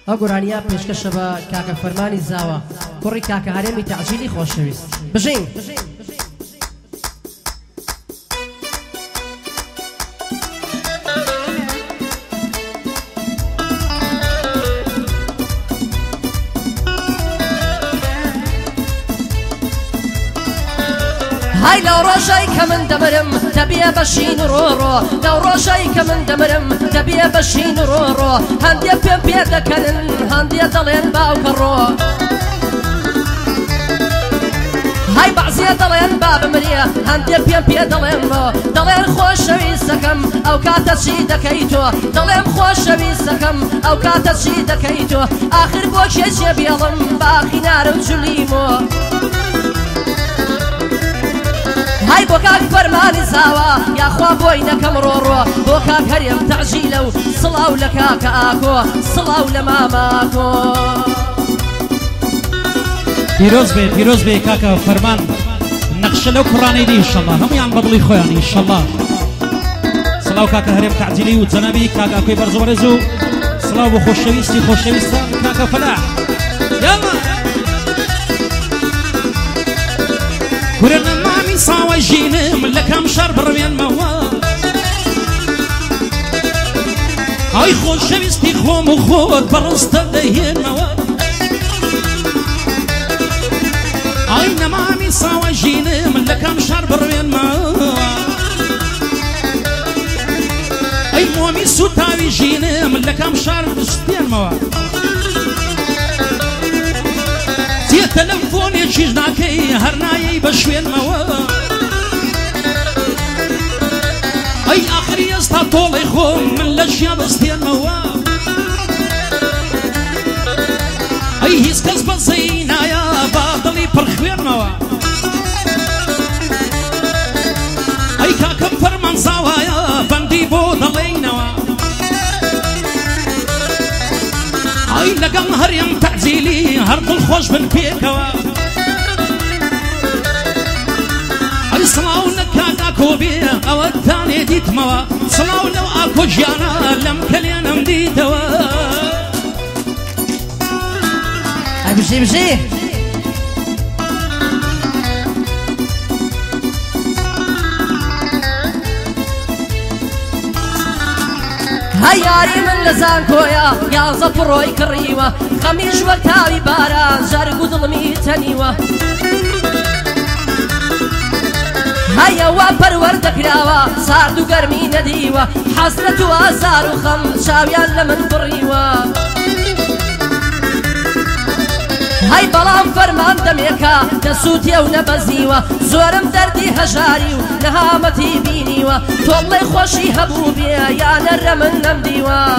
ئەو گۆرانیە پێشکەشە بە کاکە فەرمانی زاوە کوڕی کاکە هەرێمی تەعجیلی خۆشەویست بژین هاي لو روجاي كمن دمرم تبي بشين رورو لو روجاي كمن دمرم تبي بشين رورو هندي بيم دكن هندي دلين باو كرو هاي بعزي دلين باب مريا هندي بيم دلين خوش ويسكم او كاتشي دكيتو دلين خوش ويسكم او كاتشي دكيتو اخر بوش يجي يضم باخي نار وجليمو هاي بوكاك فرماني زاوا يا خوا بوينكم رورو بوكاك هريم تعجيلو صلاو لكاك اكو صلاو لماماكو پیروز بي كاكا فرمان نقش لو قراني دي ان شاء الله هم يعني بضلي خوياني ان شاء الله صلاو كاكا هريم تعجيلي وزنبي كاكا كوي برزو برزو صلاو بخوشويستي خوشويستا كاكا فلاح يلا كورنا مامي صاوى جينا من لكام شرب ربيان موا هاي خوشويستي خوم وخود برستا دهين موا هاي نمامي صاوى جينا من لكام شرب ربيان موا هاي مومي سوتاوي جينا من لكام شرب ستين موا تلفون يجيجناكي هرنايي بشوين موا اي اخري يستا طولي خوم من لجيا بستين موا اي هيس كسب زينا يا باطلي برخوين موا اي كاكم فرمان زاوايا بندي بودلين موا اي لقم هريم تعزيلي هرب الخوش بالبيكوا اي صلاو لك اكو بيه او الثاني ديت موا صلاو لو اكو جانا لم كليانا مديتوا بجي هياري من لزان كويا يا زفروي كريوة خميش وكتاوي باران جارق ظلمي تنيوة هيا وابر وردك راوة صاردو قرمي نديوة حسرة وازار وخم شاويان لمن بريوة هاي بلام فرمان دميكا دسوتي ونبزيوة زورم دردي هجاري ونهامتي بينيوة طولي خوشي هبوبي يا نرمن نمديوة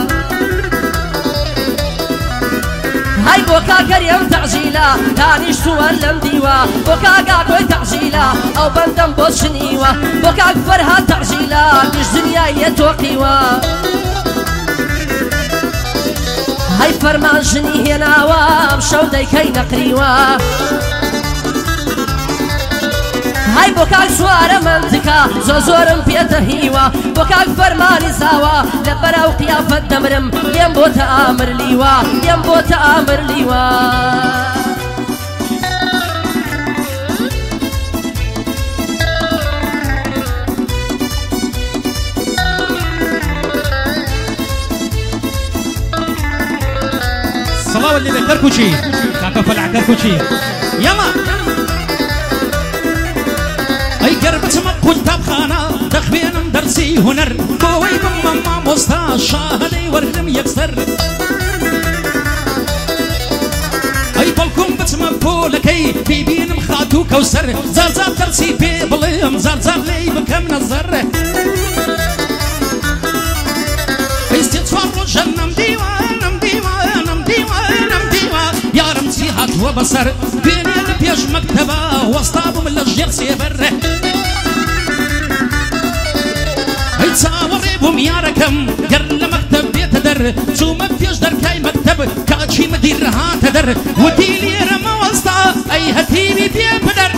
هاي بوكا كريم تعجيلا تانيش سوال لمديوة بوكا قاقوي تعجيلا او بندم بوشنيوة بوكا فرها تعجيلا مش دنيا يتوقيوة هاي فرمان جني هنا وامشو ديكي نقريوا هاي بوكاك سوار منطقة زورم بيتهيوا بوكاك فرماني زاوا لبرا وقيافة دمرم ينبو تآمر ليوا ينبو تآمر ليوا صلاة اللي بكركوشي كاكا فلع كركوشي يلا اي قربت مقود تبخانا تخبين درسي هنر بوي بمما مستا شاهدي ورلم يكسر اي بالكم بتمبو لكي في بين مخاتو كوسر زار زار درسي بي بليم زار زار لي بكم نظر اي استطفار جنم ديوان ديوان يا رمزي هات وبصر بين البيج مكتبه وسطابه من الجير سيبره هي تصاوري بهم يا ركم قرن مكتب بيت در شو ما بيج در كاي مكتب كاتشي مدير ها تدر وديلي رما وسطا اي هتيبي بيبدر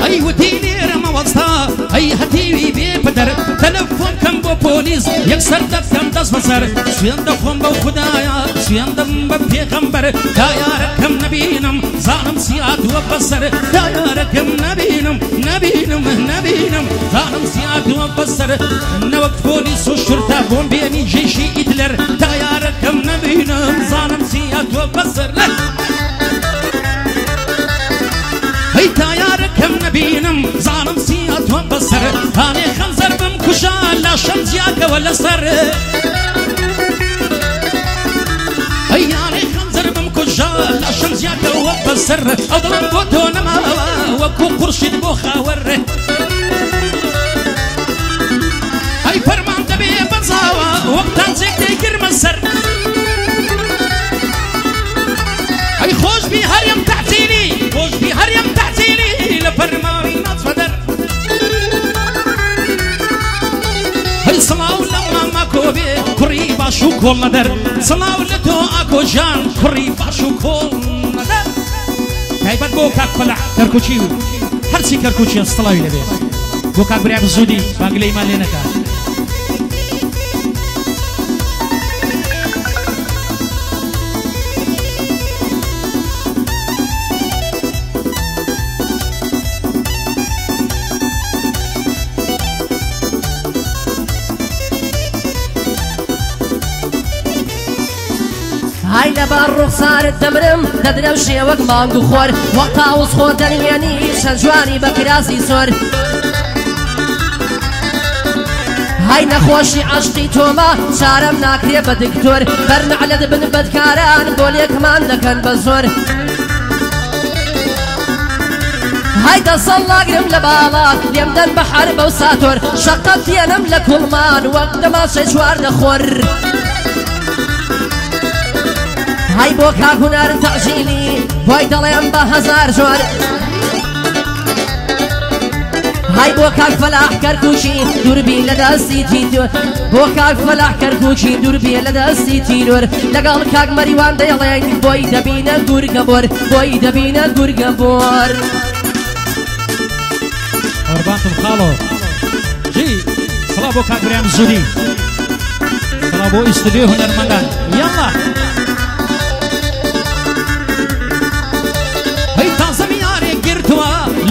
اي وديلي رما وسطا اي هتيبي بيبدر تلفون كم بو بوليس پۆلیس یەکسەر دەکەم دەست بەسەر سوێن دەخۆم بەو خوددایە سوێن دەم بە پێغەمبەر تا یارەکەم نەبینم زانم سیاتووە بەسەر تا یارەکەم نەبینم زانم سیاتووە بەسەر نەوەک پۆلیس و شورتە بۆم بێنی جێشی ئیدلەر تا یارەکەم نەبینم زانم سیاتووە بەسەر هەی تا یارەکەم نەبینم زانم سیاتووە بەسەر هانێ خەنجەر بم کوژە لاشەم جیاکەوە لەسەر هەی یانێ خەنجەر بم کوژە لاشەم جیاکەوە بەسەر ئەو دڵم بۆ تۆ نەماوە وەکو قورشید بۆ خاوەر هەی فەرمان دەبێ بەزاوە وەک تانجێک دەیگرمە سەر هەی خۆشبی هەریم تەعجیلی خۆشبی هەریم تەعجیلی لە فەرمانی ناچوە دەر هەی سڵاو لە ماما کۆبێ کوڕی باش و کۆڵ نەدەر سڵاو لە تۆ ئاکۆ جان کوڕی باش و کۆڵ نەدەر تایبەت بۆ کاک فەلەح کەرکوچی و هەرچی کەرکوچیە سڵاوی لەبێ بۆ کاک برای زودی بانگلەیمان لێ نەکات هاي لبار رخصارت دمرم دەدرەوشێ وەک مانگ و خۆر وەک تاوز خۆ دەنوێنی چەند جوانی بە کراسی سۆر هاي نەخۆشی عەشقی تۆمە چارەم ناکرێ بە دکتۆر بەرنەعلە دەبن بەدکاران بۆ لێکمان دەکەن بە زۆر هاي دەسەڵ لاگرم لە باڵات لێم دەن بە حەر بەو ساتۆر شەقەت دێنم لە کوڵمان وەک دەماشەی چواردە خۆر هاي بۆ کاک هونەر تەعجیلی بۆی دەڵێم بە هەزار جۆر هاي بۆ کاک فەلاح کەرکوچی دووربی لە دەستی تینۆر بۆ کاک فەلاح کەرکوچی دووربی لە دەستی تینۆر لەگەڵ کاک مەریوان دەیڵێن بۆی دەبینە گورگە بۆر بۆی دەبینە گورگە بۆر قوربانتم خاڵۆ جی سڵاو بۆ کاک برایان زودی سڵاو بۆ ئیستودیۆ هونەرمەندان یاڵا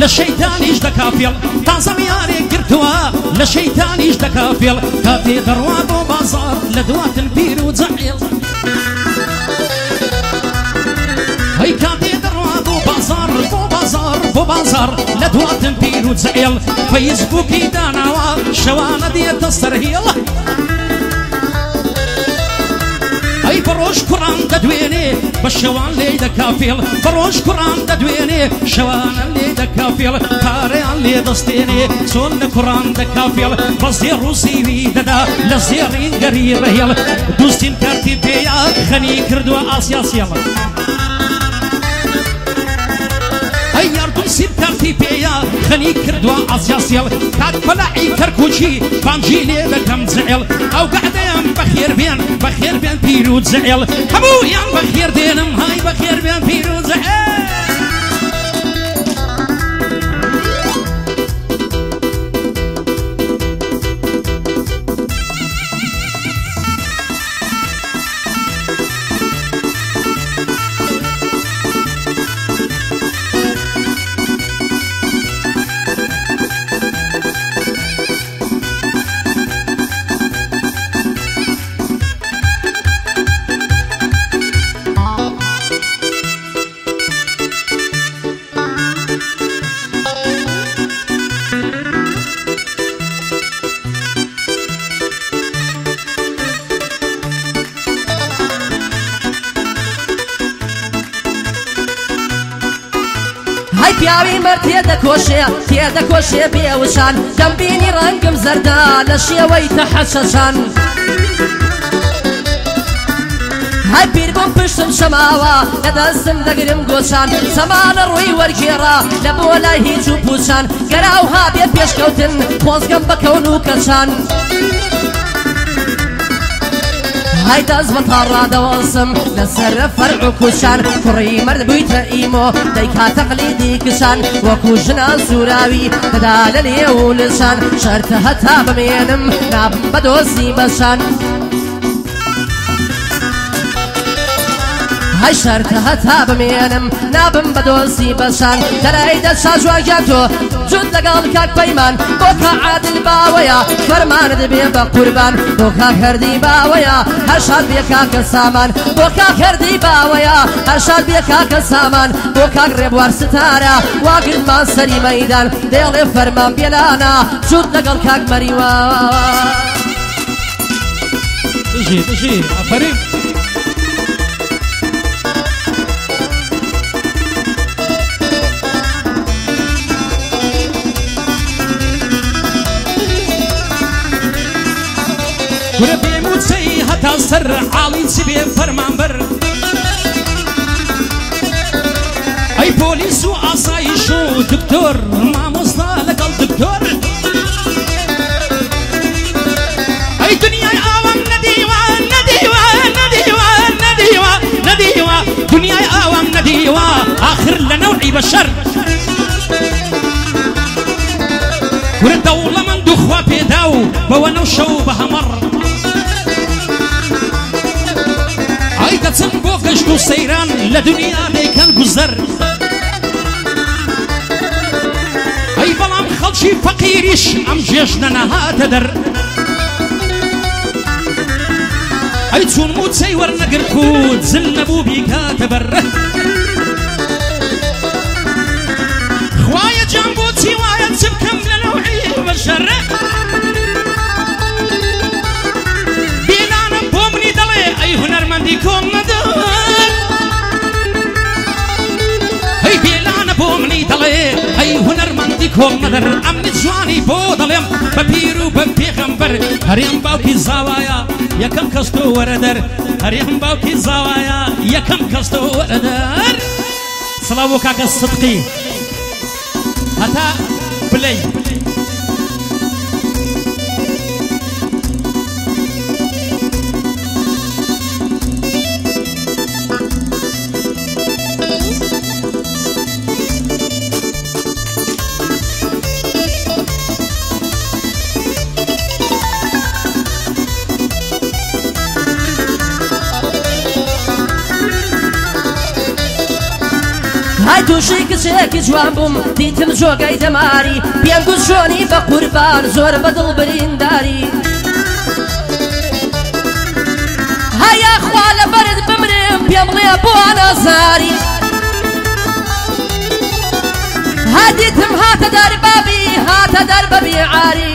لە شەیتانیش دەکافێڵ تازە میارێک گرتووە لە شەیتانیش دەکافێڵ کاتێ دەڕوا بۆ بازار لە دواتن پیر و جەعیڵ هەی کاتێ دەڕوا بۆ بازار لە دواتن پیر و جەعیڵ فەیسبووکی داناوە شەوانە دێتە سەرهێڵ هەی بەڕۆژ کوڕان دەدوێنێ بە شەوان لێی دەکافێڵ بەڕۆژ کوڕان دەدوێنێ شەوانە لێ دەکافێڵ پارەیان لێ دەستێنێ چۆن لە کوڕان دەکافێڵ بە زێڕ و سیوی دەدا لە زێڕی گەری ڕەهێڵ دووستین کارتی پێیا خەنی کردووە ئاسیا سێڵ هەی یاردوم سیم کارتی پێیا خەنی کردووە ئاسیا سێڵ کاک فەلاحی کەرکوچی بانجی لێ دەکەم جەعێڵ ئەو گەعدەیان بەخێر بێن پیر و جەعێڵ هەموویان بەخێر دێنم هاي بەخێر بێن پیر و جەعێڵ هاي پیاوی مرد تێدەکۆشێ بێوشان دەمبینی ڕەنگم زەردا لە شێوەی تەحەشەشان هاي پیر بۆم پشتم شەماوە لە دەستم دەگرم گۆچان سەمانە ڕووی وەرگێڕا لە بۆ لای هیچ و پوچان گەراوها بێت پێشکەوتن خۆزگەم بەکەون و کەچان هاي دز بطارة دوانسم لسر فرع كشان كري مرد بيت إيمو ديكا تقليدي كشان وكو جنا سوراوي تدال ليو لسان شرطها تاب مينم ناب بدوسي بشان هاي شرطها تاب مينم نابم بدوسي بشان دلاي دشاج واجاتو جود لقال كاك بيمان بوكا عادل باويا فرمان دبي بقربان بوكا كردي باويا هرشاد بيكاك سامان بوكا كردي باويا هرشاد بيكاك سامان بوكا قرب ورستارا واقر ما سري ميدان ديالي فرمان بيلانا جود لقال كاك مريوا تجي عفريم وربي موتسي هتا سر عالي سبي فرمان بر اي بوليس وعصايش ودكتور ما مصطلق الدكتور اي دنيا اوام نديوان دنيا اوام نديوا اخر لنوعي بشر ورد دولة من دخوا بيداو بوانا وشو بهمر عيدة سنبو قشتو سيران لدنيا ليكن قزر اي بلام خلشي فقيريش ام جيشنا نها تدر اي تون موت سيور نقر كود زلنبو بيكا تبر خوايا جنبو تيوايا تبكم لنوعي بشر بيلانا بومني دلي اي هنرمندي كون ندر اي بيلانا بومني دلي اي هنرمندي كون ندر امني جواني بو دليم ببيرو ببيغمبر هريم باوكي زاوايا يكم كستو وردر هريم باوكي زاوايا يكم كستو وردر صلاو كاك الصدقي هتا بلاي هاي توشي كسيكي جوان بوم ديتم جوغاي دماري بيان قوز جوني بقربان زور بدل برينداري هاي اخوال برد بمرم بيمغي ابوانا زاري هاديتم هاتا دار بابي هاتا دار بابي عاري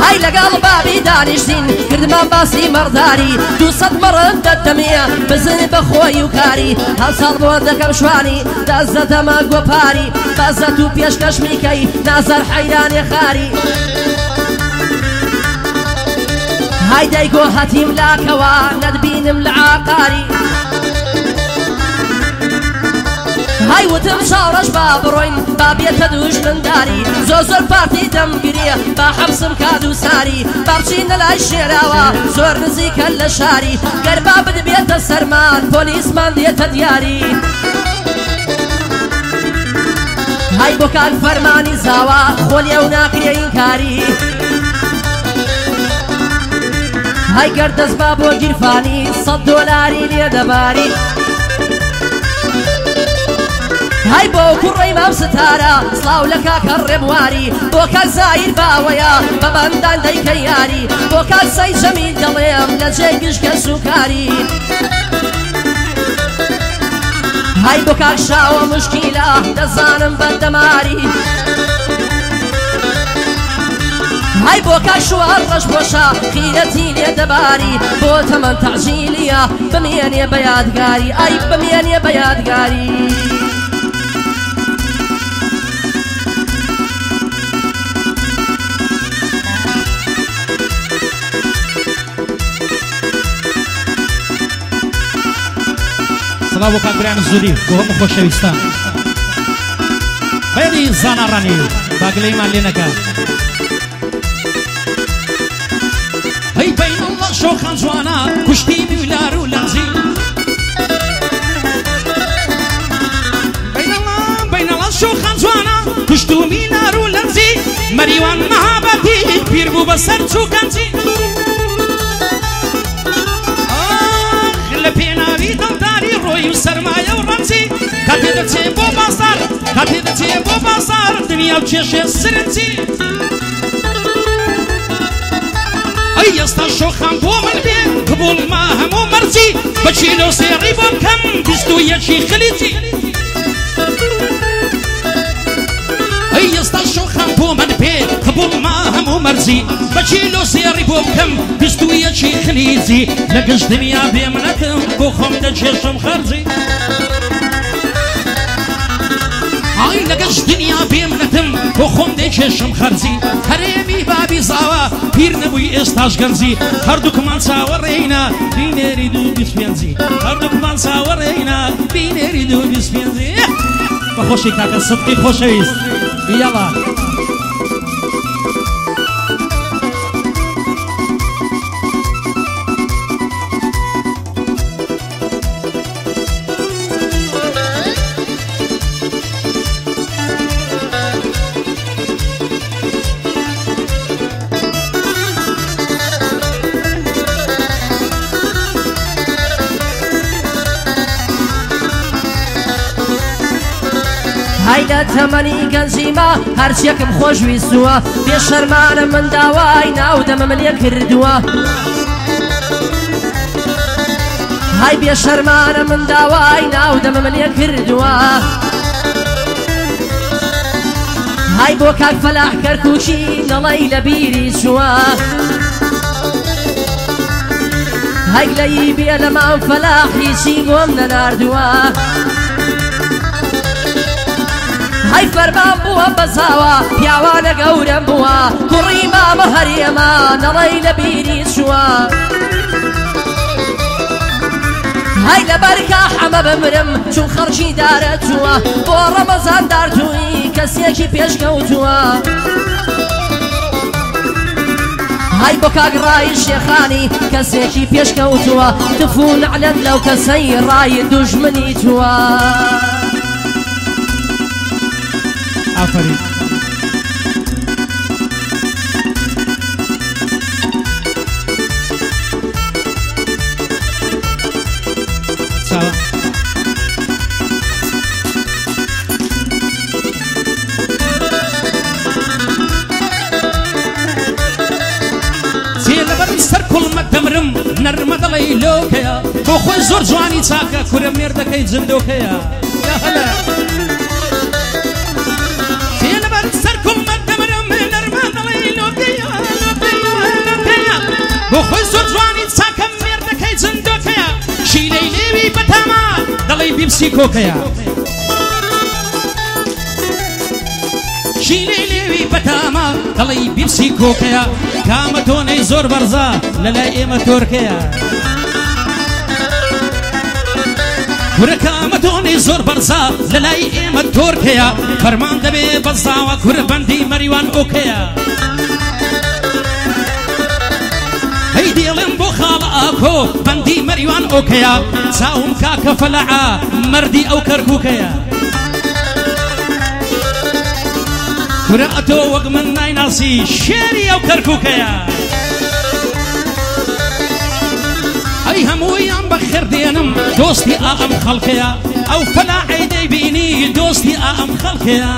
هاي لقال بابي دانشتين كردمان باسي مرداري دو صد مرد الدمية بزن بخوي وكاري هل صال بوردكم شواني دازة دماغ وباري بازتو بيش كشميكي نازر حيراني خاري هاي دايقو هاتيم لاكوا ندبينم العقاري هاي وتم شارش بابروين بابي تدوش من داري زوزر بارتي دم قريه بحبسم كادو ساري بارشين لاي شيراوا زور نزيك اللشاري قربا بد بيت السرمان بوليس مان ديت دياري هاي بوكاك فرماني زاوا خوليا وناقريا ينكاري هاي قردز بابو جرفاني $100 لي دباري هاي بو كوري مام ستارة صلاو لكا كالربواري بوكا زاير باويا ببندان داي كياري بوكا ساي جميل دليم لجيقش كسوكاري هاي بوكا شاوة مشكلة دزانم بدماري هاي بوكا شوار رش بوشا خيلتي لي دباري بو تمن تعجيلية بميان يا بياد قاري اي بميان يا بياد قاري سلام وكاك بريان الزودي وهم خوشويستان بيدي زانا راني باقلي ما لنكا شۆخان جوانە کوشتی میولار و لەنزی بەینەڵا شۆخان جوانە کوشت و میلار و لەنزی مەریوان مەهابەتی پیر بوو بەسەر چوو گەنجی لە پێناوی دڵداری ڕۆی و سەرمایە و ڕەمزی کاتێ دەچێ بۆ بازار کاتێ دەچێ بۆ بازار دنیا و کێشێ سرنجی ئەی ئێستا شۆخان بۆ من بێ قبوڵما هەموو مەرجی بە چیلۆ سێڕی بۆ بکەم بیست و یەکی خلیجی ئەی ئێستا شۆخان بۆ من بێ قبوڵما هەموو مەرجی بە چیلۆ سێڕی بۆ بکەم بیست و یەکی خلیجی لە گەشت دنیا بێ منەتم بۆ خۆم دەچێشم خەرجی ئای لە گەشت دنیا بێ منەتم بۆ خۆم دەچێشم خەرجی هەرێمی بابی زاوە پیر نەبووی ئێستاش گەنجی هەردووکمان چاوەڕێینە بینێری دوو بیست پێنجی هەردووکمان چاوەڕێینە بینێری دوو بیست پێنجی بەخۆشی کاکە سبقی خۆشەویست یاڵا هەیدە تەمەنی گەنجیمە هەرچیەکم خۆشویستووە بێشەرمانە من داوای ناودەمەم لێ کردووە هەی بێشەرمانە من داوای ناودەمەم لێ کردووە هەی بۆ کاک فەلاح کەرکووکی نەڵەی لە بیری چووە هەی لەی بێ لە مام فەلاح هیچی گۆم نەناردووە هەی فەرمان بووە بەزاوە پیاوانە گەورەم بووە کوڕی مامە هەرێمە نەڵەی لە بیری چووە هەی لەبەرکە حەمە بمرم چون خەڵکی دارەتووە بۆ ڕەمەزان دارتووی کەسێکی پێشکەوتووە هەی بۆ کاگڕای شێخانی کەسێکی پێشکەوتووە تفو نەعلەت لەو کەسەی ڕای دوژمنی تووە ئافرین چاوە جێ لەبەرم سەر کوڵمە دەمرم نەرمە دەڵێی لۆکەیە بۆ خۆی زۆر جوانی چاکە کورە مێردەکەی جندۆکەیە یا هەلا بۆ خۆی زۆر جوانی چاکەم مێردەکەی جندۆکەیە شیلەی لێوی بەتاما دەڵێی بیمسی کۆکەیە شیلەی لێوی بەتاما دەڵێی بیمسی کۆکەیە کامە تۆنەی زۆر بەرزە لەلای ئێمە تۆرکەیە کورە کامە تۆنەی زۆر بەرزە لەلای ئێمە تۆرکەیە فەرمان دەبێ بەزاوە کورە بەندی مەریوان ئۆکەیە هەی دێڵێم بۆ خاڵە ئاکۆ بەندی مەریوان ئۆکەیە چاوم کاکە فەلەعە مەردی ئەو کەرکووکەیە کورە ئەتۆ وەک من نایناسی شێری ئەو کەرکووکەیە ئەی هەموویان بەخێردێنم دۆستی ئەم خەڵکەیە ئەو فەلاعەی دەیبینی دۆستی ئەم خەڵکەیە